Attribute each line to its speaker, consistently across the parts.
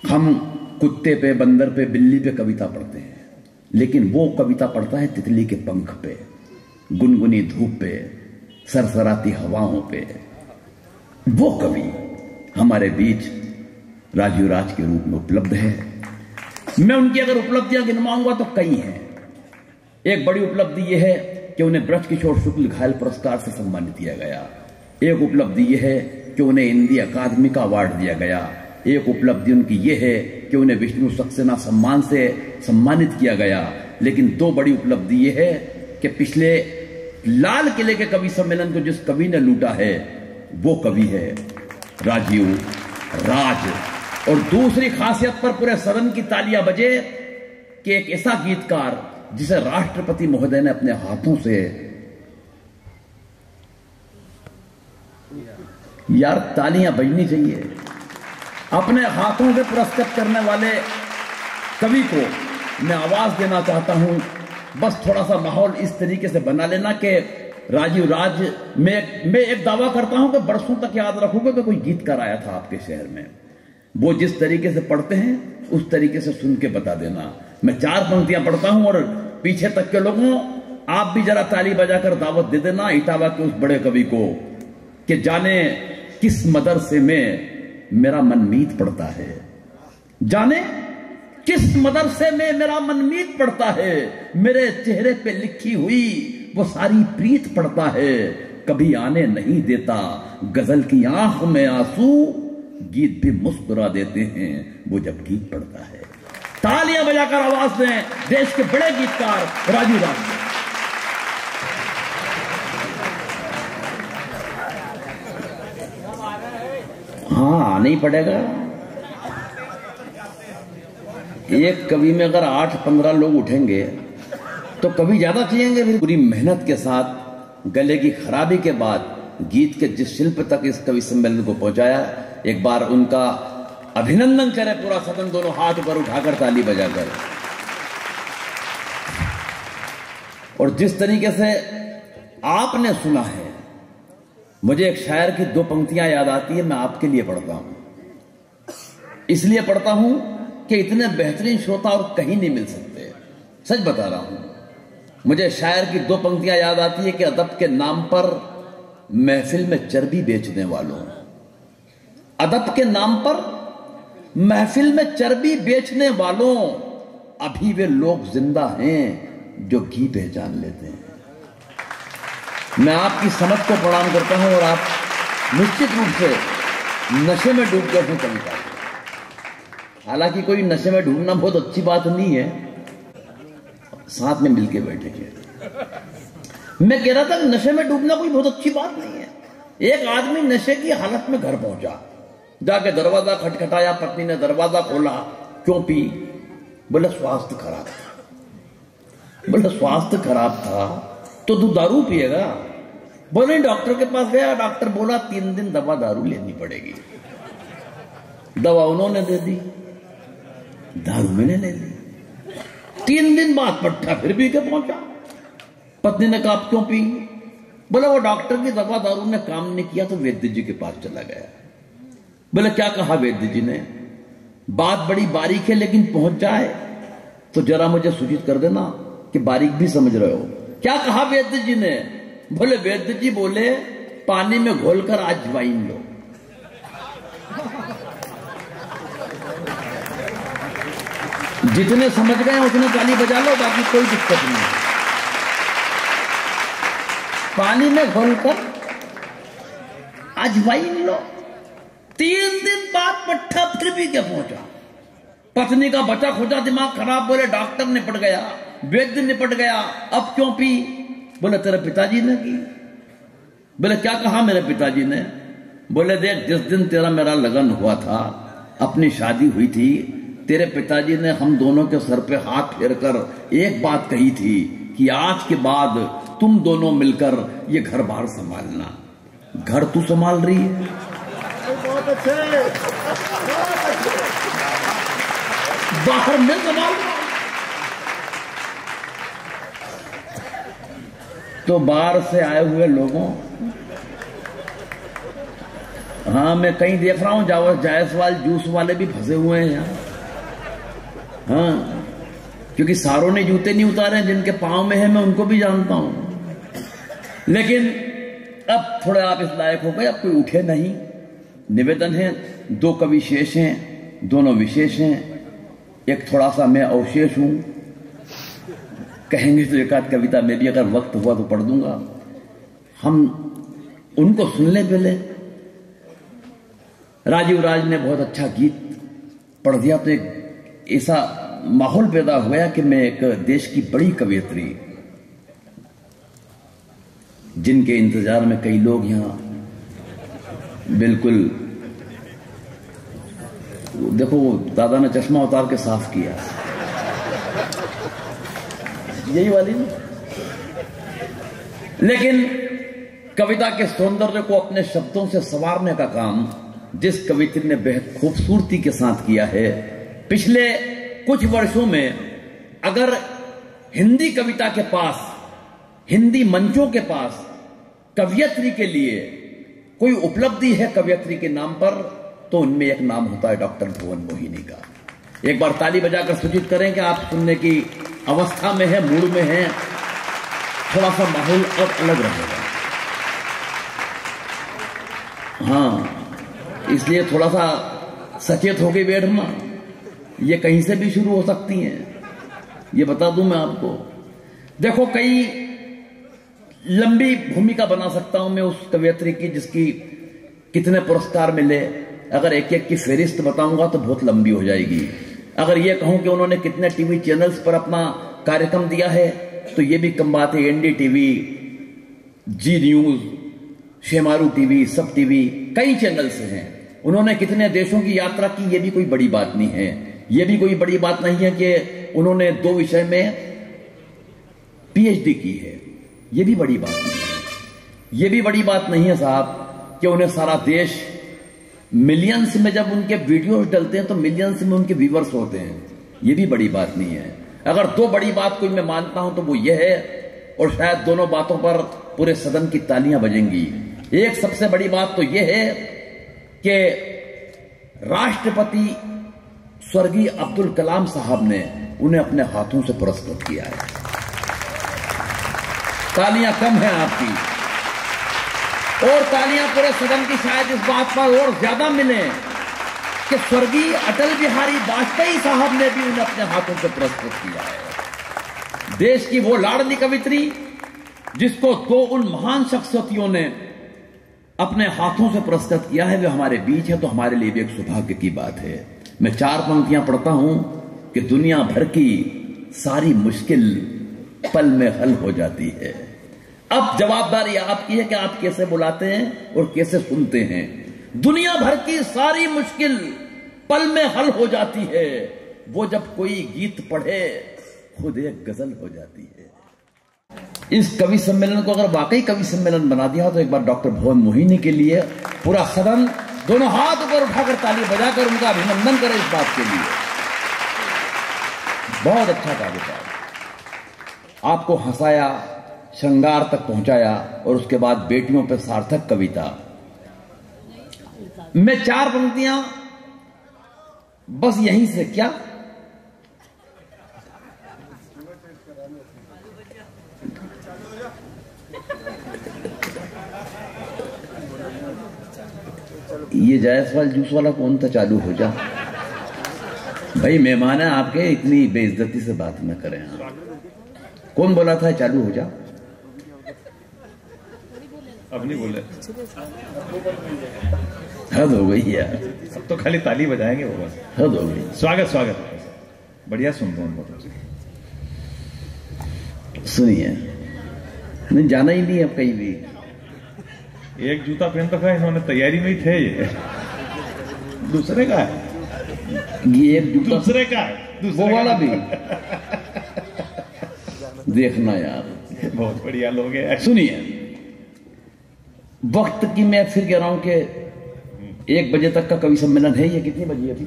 Speaker 1: हम कुत्ते पे, बंदर पे, बिल्ली पे कविता पढ़ते हैं, लेकिन वो कविता पढ़ता है तितली के पंख पे, गुनगुनी धूप पे, सरसराती हवाओं पे। वो कवि हमारे बीच राजीव राज के रूप में उपलब्ध है। मैं उनकी अगर उपलब्धियां गिनवाऊंगा तो कई हैं। एक बड़ी उपलब्धि यह है कि उन्हें ब्रजकिशोर शुक्ल घायल पुरस्कार से सम्मानित किया गया। एक उपलब्धि यह है कि उन्हें हिंदी अकादमी का अवार्ड दिया गया। एक उपलब्धि उनकी यह है कि उन्हें विष्णु सक्सेना सम्मान से सम्मानित किया गया। लेकिन दो बड़ी उपलब्धि यह है कि पिछले लाल किले के कवि सम्मेलन को जिस कवि ने लूटा है वो कवि है राजीव राज। और दूसरी खासियत पर पूरे सदन की तालियां बजे कि एक ऐसा गीतकार जिसे राष्ट्रपति महोदय ने अपने हाथों से, यार तालियां बजनी चाहिए, अपने हाथों से पुरस्कृत करने वाले कवि को मैं आवाज देना चाहता हूं। बस थोड़ा सा माहौल इस तरीके से बना लेना कि राजीव राज मैं एक दावा करता हूं कि बरसों तक याद रखोगे कि कोई गीतकार आया था आपके शहर में। वो जिस तरीके से पढ़ते हैं उस तरीके से सुन के बता देना। मैं 4 पंक्तियां पढ़ता हूं और पीछे तक के लोगों आप भी जरा ताली बजाकर दावत दे देना इटावा के उस बड़े कवि को कि जाने किस मदरसे में मेरा मनमीत पड़ता है, जाने किस मदरसे में मेरा मनमीत पड़ता है, मेरे चेहरे पे लिखी हुई वो सारी प्रीत पड़ता है, कभी आने नहीं देता गजल की आंख में आंसू, गीत भी मुस्कुरा देते हैं वो जब गीत पड़ता है। तालियां बजाकर आवाज दें देश के बड़े गीतकार राजीव राज। हाँ, आना ही पड़ेगा। एक कवि में अगर 8-15 लोग उठेंगे तो कवि ज्यादा चाहिए। फिर पूरी मेहनत के साथ गले की खराबी के बाद गीत के जिस शिल्प तक इस कवि सम्मेलन को पहुंचाया, एक बार उनका अभिनंदन करे पूरा सदन दोनों हाथ ऊपर उठाकर ताली बजाकर। और जिस तरीके से आपने सुना है, मुझे एक शायर की 2 पंक्तियां याद आती है, मैं आपके लिए पढ़ता हूं। इसलिए पढ़ता हूं कि इतने बेहतरीन श्रोता और कहीं नहीं मिल सकते। सच बता रहा हूं। मुझे शायर की 2 पंक्तियां याद आती है कि अदब के नाम पर महफिल में चर्बी बेचने वालों, अदब के नाम पर महफिल में चर्बी बेचने वालों, अभी वे लोग जिंदा हैं जो घी पहचान लेते हैं। मैं आपकी समझ को प्रणाम करता हूं और आप निश्चित रूप से नशे में डूब गए हैं कविता। हालांकि कोई नशे में डूबना बहुत अच्छी बात नहीं है, साथ में मिलके बैठे थे। मैं कह रहा था नशे में डूबना कोई बहुत अच्छी बात नहीं है। एक आदमी नशे की हालत में घर पहुंचा, जाके दरवाजा खटखटाया, पत्नी ने दरवाजा खोला, क्यों पी? बोले स्वास्थ्य खराब था। बोले स्वास्थ्य खराब था तो तू दारू पिएगा? बोले डॉक्टर के पास गया, डॉक्टर बोला 3 दिन दवा दारू लेनी पड़ेगी। दवा उन्होंने दे दी, दारू मैंने ले ली। 3 दिन बाद पट्टा फिर पी के पहुंचा। पत्नी ने कहा क्यों पी? बोला वो डॉक्टर की दवा दारू ने काम नहीं किया तो वैद्य जी के पास चला गया। बोले क्या कहा वैद्य जी ने? बात बड़ी बारीक है लेकिन पहुंच जाए तो जरा मुझे सूचित कर देना कि बारीक भी समझ रहे हो। क्या कहा वैद्य जी ने? बोले वैद्य जी बोले पानी में घोलकर अजवाइन लो। जितने समझ गए उतने ताली बजा लो, बाकी कोई दिक्कत नहीं। पानी में घोलकर अजवाइन लो। 3 दिन बाद पट्टा फिर भी क्या पहुंचा। पत्नी का बचा खुचा दिमाग खराब, बोले डॉक्टर निपट गया, वैद्य निपट गया, अब क्यों पी? बोले तेरे पिताजी ने की। बोले क्या कहा मेरे पिताजी ने? बोले देख जिस दिन तेरा मेरा लगन हुआ था, अपनी शादी हुई थी, तेरे पिताजी ने हम दोनों के सर पे हाथ फेरकर एक बात कही थी कि आज के बाद तुम दोनों मिलकर ये घर बार संभालना। घर तू संभाल रही है?
Speaker 2: बहुत अच्छे।
Speaker 1: बाहर में संभाल। तो बाहर से आए हुए लोगों, हाँ, मैं कहीं देख रहा हूं जायसवाल जूस वाले भी फंसे हुए हैं यहाँ। हाँ, क्योंकि सारों ने जूते नहीं उतारे, जिनके पांव में है मैं उनको भी जानता हूं। लेकिन अब थोड़े आप इस लायक हो गए, अब कोई उठे नहीं। निवेदन है, 2 कवि शेष हैं, दोनों विशेष हैं, एक थोड़ा सा मैं अवशेष हूं। कहेंगे तो एक आध कविता में भी अगर वक्त हुआ तो पढ़ दूंगा। हम उनको सुन ले पहले। राजीव राज ने बहुत अच्छा गीत पढ़ दिया तो एक ऐसा माहौल पैदा हो गया कि मैं एक देश की बड़ी कवयित्री, जिनके इंतजार में कई लोग यहां बिल्कुल, देखो दादा ने चश्मा उतार के साफ किया, यही वाली ना। लेकिन कविता के सौंदर्य को अपने शब्दों से संवारने का काम जिस कवित्री ने बेहद खूबसूरती के साथ किया है। पिछले कुछ वर्षों में अगर हिंदी कविता के पास, हिंदी मंचों के पास कवियत्री के लिए कोई उपलब्धि है कवियत्री के नाम पर, तो उनमें एक नाम होता है डॉक्टर भुवन मोहिनी का। एक बार ताली बजाकर सूचित करें कि आप सुनने की अवस्था में है, मूड में है, थोड़ा सा माहौल और अलग रहेगा। हाँ, इसलिए थोड़ा सा सचेत होके बैठना, ये कहीं से भी शुरू हो सकती हैं, ये बता दूं मैं आपको। देखो, कई लंबी भूमिका बना सकता हूं मैं उस कवयित्री की जिसकी कितने पुरस्कार मिले। अगर एक एक की फेरिस्त बताऊंगा तो बहुत लंबी हो जाएगी। अगर ये कहूं कि उन्होंने कितने टीवी चैनल्स पर अपना कार्यक्रम दिया है तो ये भी कम बात है। एनडीटीवी, जी न्यूज, शेमारू टीवी, सब टीवी, कई चैनल्स हैं। उन्होंने कितने देशों की यात्रा की, ये भी कोई बड़ी बात नहीं है। ये भी कोई बड़ी बात नहीं है कि उन्होंने 2 विषय में पीएचडी की है, ये भी बड़ी बात नहीं है। ये भी बड़ी बात नहीं है साहब कि उन्हें सारा देश, मिलियंस में जब उनके वीडियोस डलते हैं तो मिलियंस में उनके व्यूअर्स होते हैं, ये भी बड़ी बात नहीं है। अगर 2 बड़ी बात कोई मैं मानता हूं तो वो ये है, और शायद दोनों बातों पर पूरे सदन की तालियां बजेंगी। एक सबसे बड़ी बात तो यह है कि राष्ट्रपति स्वर्गीय अब्दुल कलाम साहब ने उन्हें अपने हाथों से पुरस्कृत किया है। तालियां कम हैं आपकी, और तालियां पूरे सदन की शायद इस बात पर और ज्यादा मिले कि स्वर्गीय अटल बिहारी वाजपेयी साहब ने भी उन्हें अपने हाथों से पुरस्कृत किया है। देश की वो लाडली कवित्री जिसको 2 उन महान शख्सियतों ने अपने हाथों से पुरस्कृत किया है, वे हमारे बीच है, तो हमारे लिए भी एक सौभाग्य की बात है। मैं 4 पंक्तियां पढ़ता हूं कि दुनिया भर की सारी मुश्किल पल में हल हो जाती है। अब जवाबदारी आपकी है कि आप कैसे बुलाते हैं और कैसे सुनते हैं। दुनिया भर की सारी मुश्किल पल में हल हो जाती है, वो जब कोई गीत पढ़े खुद एक गजल हो जाती है। इस कवि सम्मेलन को अगर वाकई कवि सम्मेलन बना दिया तो एक बार डॉक्टर भुवन मोहिनी के लिए पूरा सदन दोनों हाथ ऊपर उठाकर ताली बजाकर उनका अभिनंदन करे इस बात के लिए। बहुत अच्छा कार्य था, आपको हंसाया, श्रृंगार तक पहुंचाया, और उसके बाद बेटियों पर सार्थक कविता। मैं 4 पंक्तियां बस यहीं से, क्या ये जायसवाल जूस वाला कौन था? चालू हो जा भाई, मेहमान है आपके, इतनी बेइज्जती से बात न करें। कौन बोला था चालू हो जा?
Speaker 3: अब नहीं बोले,
Speaker 1: हद हो गई यार,
Speaker 3: अब तो खाली ताली बजाएंगे वो बस।
Speaker 1: हद हो गई।
Speaker 3: स्वागत स्वागत, बढ़िया सुनते हैं बहुत।
Speaker 1: सुनिए, नहीं जाना ही नहीं अब कहीं भी।
Speaker 3: एक जूता पहन रखा है इन्होंने, तैयारी में ही थे। ये दूसरे का है,
Speaker 1: ये एक जूता
Speaker 3: दूसरे का है,
Speaker 1: वो वाला भी देखना यार,
Speaker 3: बहुत बढ़िया लोग हैं।
Speaker 1: सुनिए, वक्त की मैं फिर कह रहा हूं कि 1 बजे तक का कवि सम्मेलन है। ये कितनी बजी अभी?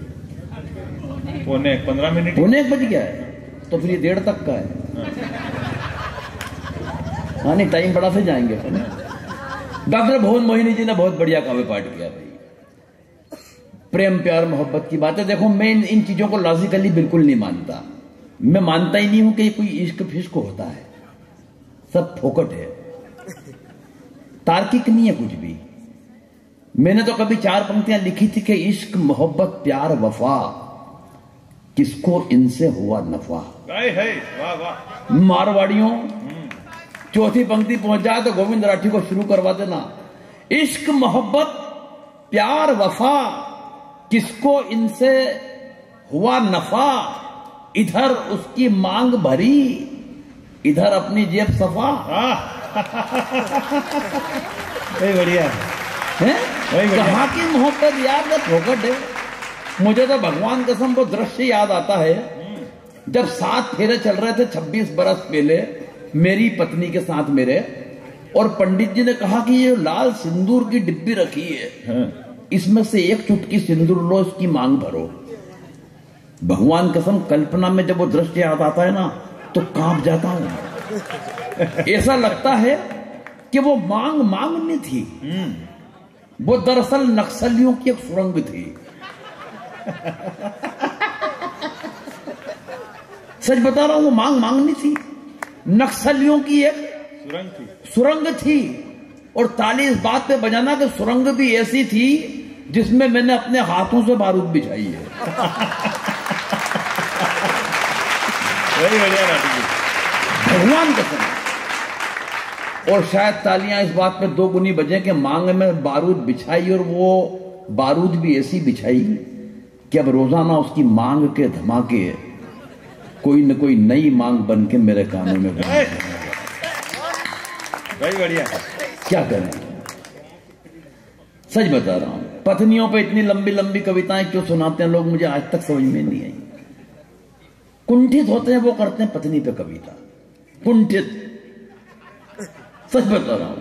Speaker 3: 15 मिनट।
Speaker 1: 1 बज गया है, तो फिर ये 1:30 तक का है। हाँ नहीं, टाइम बड़ा से जाएंगे। डॉक्टर भुवन मोहिनी जी ने बहुत बढ़िया काव्य पाठ किया भाई, प्रेम प्यार मोहब्बत की बात है। देखो मैं इन चीजों को लॉजिकली बिल्कुल नहीं मानता। मैं मानता ही नहीं हूं कि कोई इश्क फिश्क होता है, सब फोकट है, तार्किक नहीं है कुछ भी। मैंने तो कभी 4 पंक्तियां लिखी थी कि इश्क मोहब्बत प्यार वफा किसको इनसे हुआ नफा।
Speaker 3: वाह वाह।
Speaker 1: मारवाड़ियों, चौथी पंक्ति पहुंच जाए तो गोविंद राठी को शुरू करवा देना। इश्क मोहब्बत प्यार वफा किसको इनसे हुआ नफा, इधर उसकी मांग भरी इधर अपनी जेब सफा।
Speaker 3: बढ़िया
Speaker 1: है कहाँ की मोहब्बत यार, जब फोकट है। मुझे तो भगवान कसम वो दृश्य याद आता है जब 7 फेरे चल रहे थे 26 बरस पहले मेरी पत्नी के साथ मेरे, और पंडित जी ने कहा कि ये लाल सिंदूर की डिब्बी रखी है, इसमें से एक चुटकी सिंदूर लो, इसकी मांग भरो। भगवान कसम कल्पना में जब वो दृश्य याद आता है ना तो कांप जाता हूं। ऐसा लगता है कि वो मांग नहीं थी, वो दरअसल नक्सलियों की एक सुरंग थी। सच बता रहा हूं, वो मांग नहीं थी, नक्सलियों की एक सुरंग थी। और ताली इस बात पे बजाना कि सुरंग भी ऐसी थी जिसमें मैंने अपने हाथों से बारूद बिछाई है। भगवान कसम। और शायद तालियां इस बात पे 2 गुनी बजे कि मांग में बारूद बिछाई, और वो बारूद भी ऐसी बिछाई कि अब रोजाना उसकी मांग के धमाके कोई न कोई नई मांग बन के मेरे कानों में
Speaker 3: बढ़िया।
Speaker 1: क्या करें, सच बता रहा हूं। पत्नियों पे इतनी लंबी लंबी कविताएं क्यों सुनाते हैं लोग, मुझे आज तक समझ में नहीं आई। कुंठित होते हैं वो करते हैं पत्नी पे कविता, कुंठित। सच बता रहा हूं,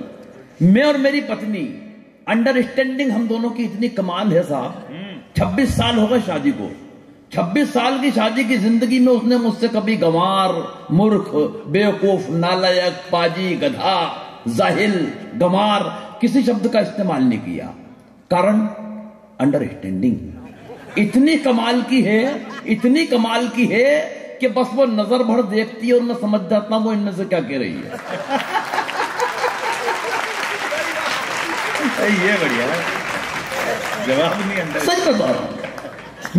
Speaker 1: मैं और मेरी पत्नी अंडरस्टैंडिंग हम दोनों की इतनी कमाल है साहब। 26 साल हो गए शादी को। 26 साल की शादी की जिंदगी में उसने मुझसे कभी गंवार, मूर्ख, बेवकूफ, नालायक, पाजी, गधा, जाहिल, गंवार किसी शब्द का इस्तेमाल नहीं किया। कारण अंडरस्टैंडिंग इतनी कमाल की है, इतनी कमाल की है कि बस वो नजर भर देखती है और मैं समझ जाता हूं वो इनमें से क्या कह रही है।
Speaker 3: ये बढ़िया जवाब नहीं अंदर।
Speaker 1: सच बता रहा हूं,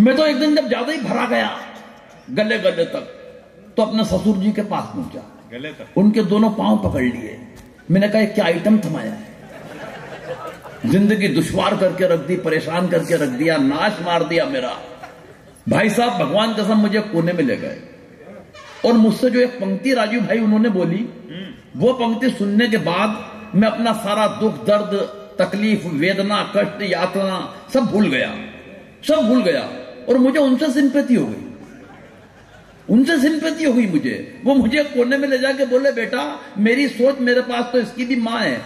Speaker 1: मैं तो एक दिन जब ज्यादा ही भरा गया गले तक, तो अपने ससुर जी के पास पहुंचा,
Speaker 3: गले तक
Speaker 1: उनके दोनों पांव पकड़ लिए। मैंने कहा क्या आइटम थमाया है, जिंदगी दुश्वार करके रख दी, परेशान करके रख दिया, नाश मार दिया मेरा। भाई साहब भगवान कसम मुझे कोने में ले गए, और मुझसे जो एक पंक्ति राजू भाई उन्होंने बोली, वो पंक्ति सुनने के बाद मैं अपना सारा दुख दर्द तकलीफ वेदना कष्ट यातना सब भूल गया। और मुझे उनसे सिंपैथी हो गई, मुझे वो मुझे कोने में ले जाके बोले बेटा मेरी सोच मेरे पास तो इसकी भी मां है।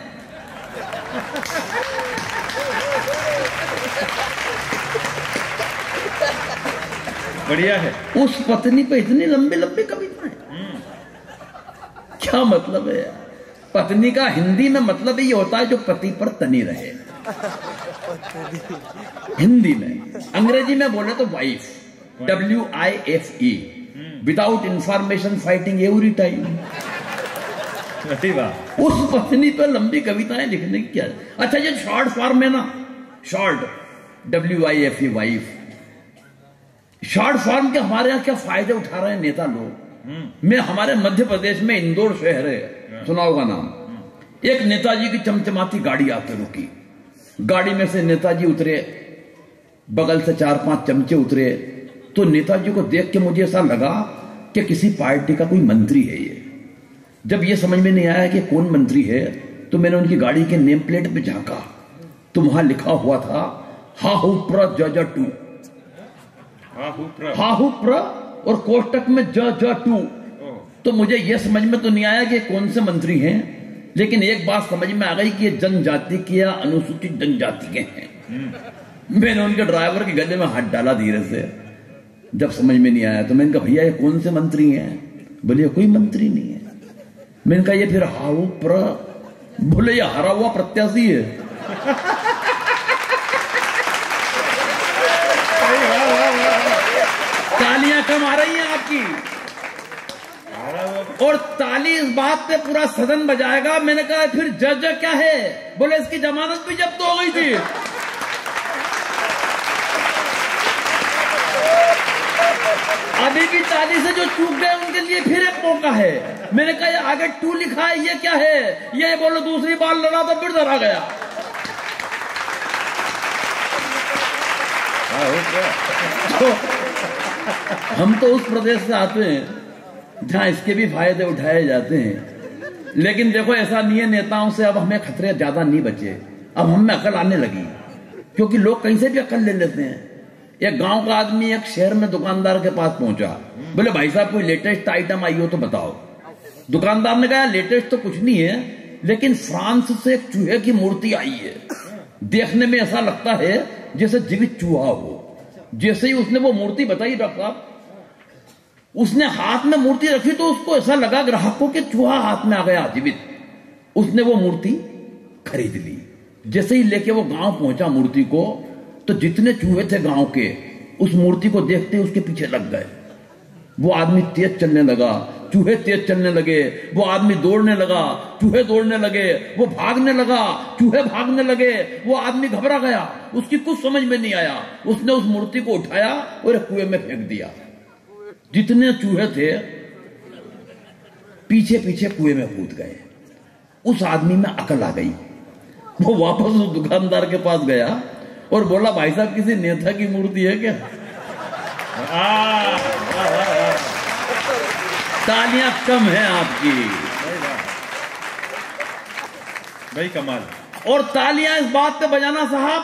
Speaker 3: बढ़िया है।
Speaker 1: उस पत्नी पे इतनी लंबी लंबी कविताएं, क्या मतलब है यार। पत्नी का हिंदी में मतलब ये होता है जो पति पर तनी रहे, हिंदी में। अंग्रेजी में बोले तो wife, WIFE, without information fighting every time. उस पत्नी पर लंबी कविताएं लिखने की क्या। अच्छा ये शॉर्ट फॉर्म है ना, short WIFE wife, short form के हमारे यहां क्या फायदे उठा रहे हैं नेता लोग। मैं हमारे मध्य प्रदेश में इंदौर शहर है, सुना होगा नाम। एक नेताजी की चमचमाती गाड़ी आकर रुकी, गाड़ी में से नेताजी उतरे, बगल से 4-5 चमचे उतरे। तो नेताजी को देख के मुझे ऐसा लगा कि किसी पार्टी का कोई मंत्री है ये। जब ये समझ में नहीं आया कि कौन मंत्री है, तो मैंने उनकी गाड़ी के नेम प्लेट पे झांका, तो वहां लिखा हुआ था हाहुप्र हाहुप्र और कोष्टक में ज2। तो मुझे यह समझ में तो नहीं आया कि कौन से मंत्री हैं, लेकिन एक बात समझ में आ गई कि ये जनजाति के या अनुसूचित जनजाति के हैं। मैंने उनके ड्राइवर के गले में हाथ डाला धीरे से, जब समझ में नहीं आया तो मैंने कहा भैया ये कौन से मंत्री हैं। बोले कोई मंत्री नहीं है। मैंने कहा ये फिर हाहुप्र, बोले ये हरा हुआ प्रत्याशी है। कम आ रही है आपकी। और ताली इस बात पे पूरा सदन बजाएगा। मैंने कहा फिर जज क्या है? बोले इसकी जमानत भी जब्त हो गई थी। अभी भी ताली से जो चूक गए उनके लिए फिर एक मौका है। मैंने कहा ये आगे 2 लिखा है, ये क्या है? ये बोलो दूसरी बार लड़ा तो फिर डरा गया। तो हम तो उस प्रदेश से आते हैं जहां इसके भी फायदे उठाए जाते हैं। लेकिन देखो ऐसा नहीं है, नेताओं से अब हमें खतरे ज्यादा नहीं बचे। अब हम में अकल आने लगी, क्योंकि लोग कहीं से भी अकल ले लेते हैं। एक गांव का आदमी एक शहर में दुकानदार के पास पहुंचा। बोले भाई साहब कोई लेटेस्ट आइटम आई हो तो बताओ। दुकानदार ने कहा लेटेस्ट तो कुछ नहीं है, लेकिन फ्रांस से एक चूहे की मूर्ति आई है। देखने में ऐसा लगता है जैसे जीवित चूहा हो। जैसे ही उसने वो मूर्ति बताई, डॉक्टर साहब उसने हाथ में मूर्ति रखी तो उसको ऐसा लगा ग्राहक को कि चूहा हाथ में आ गया जीवित। उसने वो मूर्ति खरीद ली। जैसे ही लेके वो गांव पहुंचा मूर्ति को, तो जितने चूहे थे गांव के उस मूर्ति को देखते उसके पीछे लग गए। वो आदमी तेज चलने लगा, चूहे तेज चलने लगे। वो आदमी दौड़ने लगा, चूहे दौड़ने लगे। वो भागने लगा, चूहे भागने लगे। वो आदमी घबरा गया, उसकी कुछ समझ में नहीं आया। उसने उस मूर्ति को उठाया और एक कुएं में फेंक दिया। जितने चूहे थे पीछे पीछे कुएं में कूद गए। उस आदमी में अकल आ गई। वो वापस उस दुकानदार के पास गया और बोला भाई साहब किसी नेता की मूर्ति है क्या? तालियां कम है आपकी
Speaker 3: भाई, कमाल।
Speaker 1: और तालियां इस बात पे बजाना साहब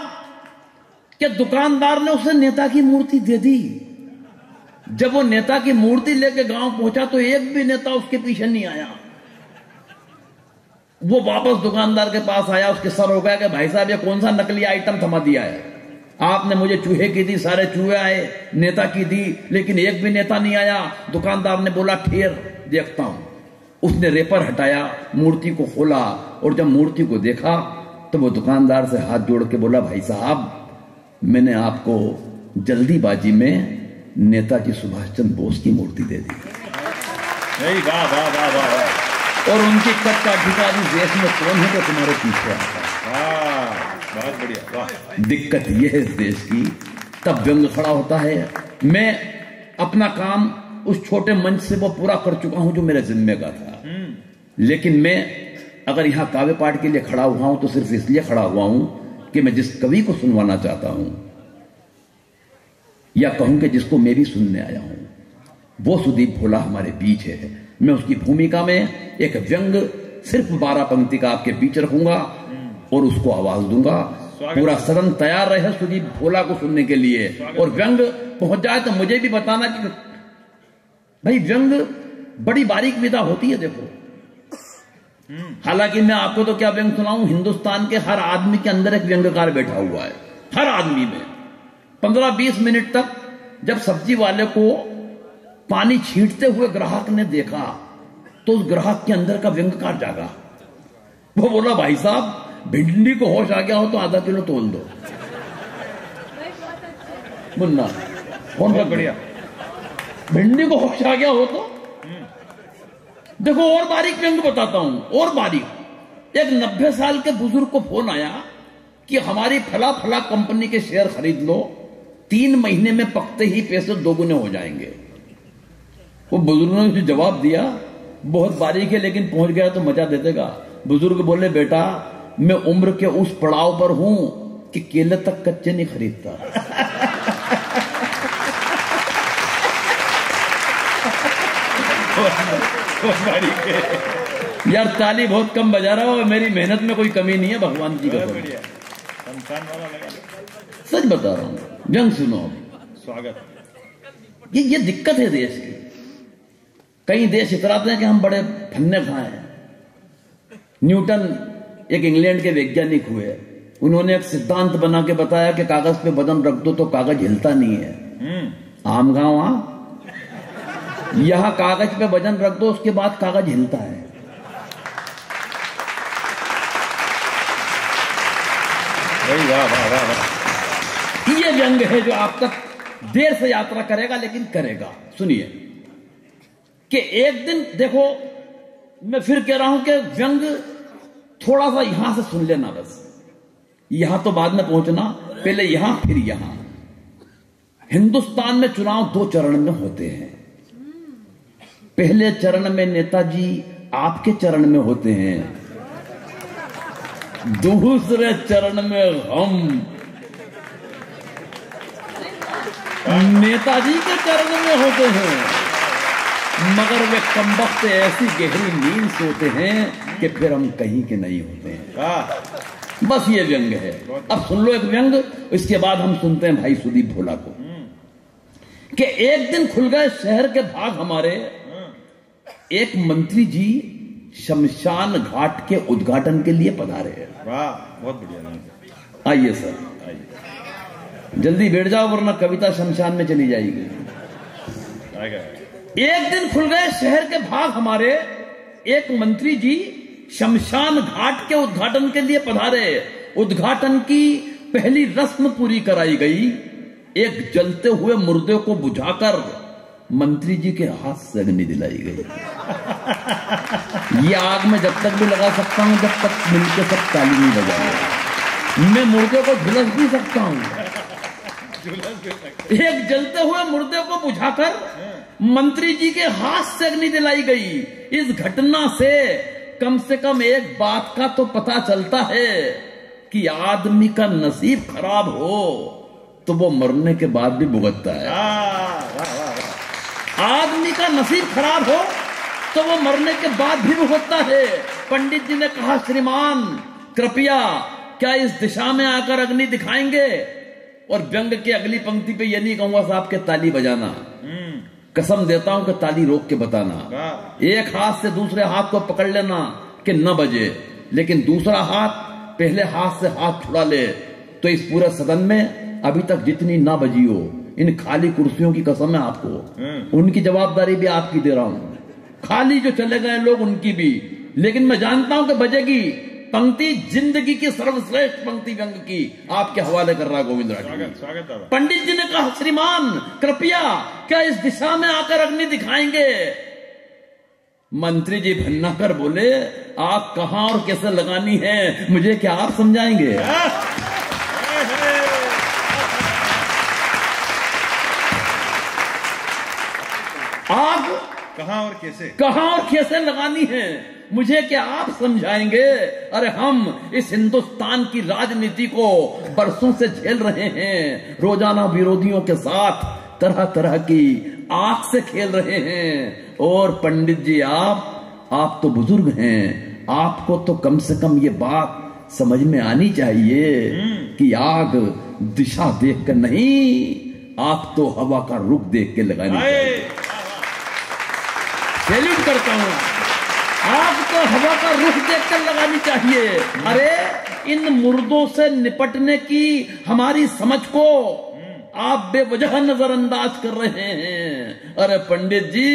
Speaker 1: कि दुकानदार ने उसे नेता की मूर्ति दे दी। जब वो नेता की मूर्ति लेके गांव पहुंचा तो एक भी नेता उसके पीछे नहीं आया। वो वापस दुकानदार के पास आया, उसके सर हो गया कि भाई साहब ये कौन सा नकली आइटम थमा दिया है? आपने मुझे चूहे की दी, सारे चूहे आए, नेता की दी, लेकिन एक भी नेता नहीं आया। दुकानदार ने बोला ठहर देखता हूं। उसने रेपर हटाया, मूर्ति को खोला और जब मूर्ति को देखा तो वो दुकानदार से हाथ जोड़ के बोला भाई साहब मैंने आपको जल्दीबाजी में नेताजी सुभाष चंद्र बोस की मूर्ति दे दी।
Speaker 3: वाह वाह वाह वाह।
Speaker 1: और उनकी कद का अधिकारी देश में कौन है तो तुम्हारे पीछे आता है?
Speaker 3: बहुत बढ़िया, वाह।
Speaker 1: दिक्कत यह है इस देश की, तब व्यंग खड़ा होता है। मैं अपना काम उस छोटे मंच से वो पूरा कर चुका हूं जो मेरे जिम्मे का था। लेकिन मैं अगर यहां काव्य पाठ के लिए खड़ा हुआ हूं तो सिर्फ इसलिए खड़ा हुआ हूं कि मैं जिस कवि को सुनवाना चाहता हूं, या कहूं कि जिसको मैं भी सुनने आया हूं, वो सुदीप भोला हमारे बीच है। मैं उसकी भूमिका में एक व्यंग सिर्फ 12 पंक्ति का आपके बीच रखूंगा और उसको आवाज दूंगा। पूरा सदन तैयार रहे सुदीप भोला को सुनने के लिए। और व्यंग पहुंच जाए तो मुझे भी बताना कि भाई व्यंग बड़ी बारीक विधा होती है। देखो, हालांकि मैं आपको तो क्या व्यंग सुनाऊं, हिंदुस्तान के हर आदमी के अंदर एक व्यंगकार बैठा हुआ है। हर आदमी में 15-20 मिनट तक जब सब्जी वाले को पानी छींटते हुए ग्राहक ने देखा तो उस ग्राहक के अंदर का व्यंगकार जागा। वो बोला भाई साहब भिंडी को होश आ गया हो तो आधा किलो तोल दो। मुन्ना कौन सा बढ़िया, भिंडी को होश आ गया हो तो देखो। और बारीक व्यंग बताता हूं, और बारीक। एक 90 साल के बुजुर्ग को फोन आया कि हमारी फला फला कंपनी के शेयर खरीद लो, 3 महीने में पकते ही पैसे 2 गुने हो जाएंगे। वो बुजुर्ग ने उसे जवाब दिया, बहुत बारीक है लेकिन पहुंच गया तो मजा दे देगा। बुजुर्ग बोले बेटा मैं उम्र के उस पड़ाव पर हूं कि केले तक कच्चे नहीं खरीदता। यार ताली बहुत कम बजा रहा हो, मेरी मेहनत में कोई कमी नहीं है, भगवान की कसम सच बता रहा हूं। व्यंग सुनो,
Speaker 3: स्वागत।
Speaker 1: ये दिक्कत है देश की। कई देश इतराते हैं कि हम बड़े फन्ने खाए हैं। न्यूटन एक इंग्लैंड के वैज्ञानिक हुए, उन्होंने एक सिद्धांत बना के बताया कि कागज पे वजन रख दो तो कागज हिलता नहीं है। आम गांव यहां कागज पे वजन रख दो उसके बाद कागज हिलता है।
Speaker 3: वाह वाह वाह।
Speaker 1: ये व्यंग है जो आप तक देर से यात्रा करेगा लेकिन करेगा। सुनिए कि एक दिन देखो, मैं फिर कह रहा हूं कि व्यंग थोड़ा सा यहां से सुन लेना, बस यहां तो बाद में पहुंचना, पहले यहां फिर यहां। हिंदुस्तान में चुनाव 2 चरण में होते हैं। पहले चरण में नेताजी आपके चरण में होते हैं, दूसरे चरण में हम नेताजी के चरण में होते हैं, मगर वे कमबख्त ऐसी गहरी नींद सोते हैं कि फिर हम कहीं के नहीं होते हैं। बस ये व्यंग है। अब सुन लो एक व्यंग, इसके बाद हम सुनते हैं भाई सुदीप भोला को कि एक दिन खुल गए शहर के भाग हमारे, एक मंत्री जी शमशान घाट के उद्घाटन के लिए पधारे।
Speaker 3: वाह, बहुत बढ़िया।
Speaker 1: आइए सर, जल्दी बैठ जाओ वरना कविता शमशान में चली जाएगी। एक दिन खुल गए शहर के भाग हमारे, एक मंत्री जी शमशान घाट के उद्घाटन के लिए पधारे। उद्घाटन की पहली रस्म पूरी कराई गई। एक जलते हुए मुर्दे को बुझाकर मंत्री जी के हाथ से अग्नि दिलाई गई। ये आग में जब तक भी लगा सकता हूं जब तक मिलकर सब ताली नहीं बजाएंगे। मैं मुर्दे को झुलस भी सकता हूं। एक जलते हुए मुर्दे को बुझाकर मंत्री जी के हाथ से अग्नि दिलाई गई। इस घटना से कम एक बात का तो पता चलता है कि आदमी का नसीब खराब हो तो वो मरने के बाद भी भुगतता है। आदमी का नसीब खराब हो तो वो मरने के बाद भी भुगतता है। पंडित जी ने कहा, श्रीमान कृपया क्या इस दिशा में आकर अग्नि दिखाएंगे? और व्यंग के अगली पंक्ति पे ये नहीं कहूंगा साहब के ताली बजाना, कसम देता हूं कि ताली रोक के बताना। एक हाथ से दूसरे हाथ को पकड़ लेना कि न बजे, लेकिन दूसरा हाथ पहले हाथ से हाथ छुड़ा ले तो इस पूरे सदन में अभी तक जितनी ना बजी हो, इन खाली कुर्सियों की कसम है आपको, उनकी जवाबदारी भी आपकी दे रहा हूं। खाली जो चले गए लोग उनकी भी, लेकिन मैं जानता हूं कि बजेगी। पंक्ति जिंदगी की सर्वश्रेष्ठ पंक्ति व्यंग की आपके हवाले कर रहा गोविंद राज। पंडित जी ने कहा, श्रीमान कृपया क्या इस दिशा में आकर अग्नि दिखाएंगे? मंत्री जी भन्ना कर बोले, आग कहां और कैसे लगानी है मुझे क्या आप समझाएंगे? आग
Speaker 3: कहां और कैसे लगानी है
Speaker 1: मुझे क्या आप समझाएंगे? अरे हम इस हिंदुस्तान की राजनीति को बरसों से झेल रहे हैं, रोजाना विरोधियों के साथ तरह तरह की आग से खेल रहे हैं। और पंडित जी आप तो बुजुर्ग हैं, आपको तो कम से कम ये बात समझ में आनी चाहिए कि आग दिशा देख कर नहीं, आप तो हवा का रुख देख के लगानी चाहिए। सैल्यूट करता हूं, आग तो हवा का रुख देखकर लगानी चाहिए। अरे इन मुर्दों से निपटने की हमारी समझ को आप बेवजह नजरअंदाज कर रहे हैं। अरे पंडित जी,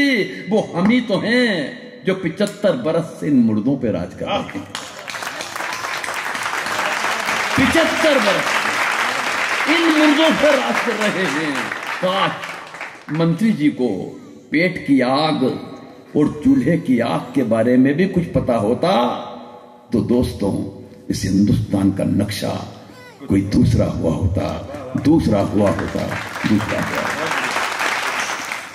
Speaker 1: वो हम ही तो हैं जो 75 बरस से इन मुर्दों पे राज कर रहे हैं। 75 बरस इन मुर्दों पे राज कर रहे हैं। काश मंत्री जी को पेट की आग और चूल्हे की आग के बारे में भी कुछ पता होता तो दोस्तों इस हिंदुस्तान का नक्शा कोई दूसरा हुआ होता।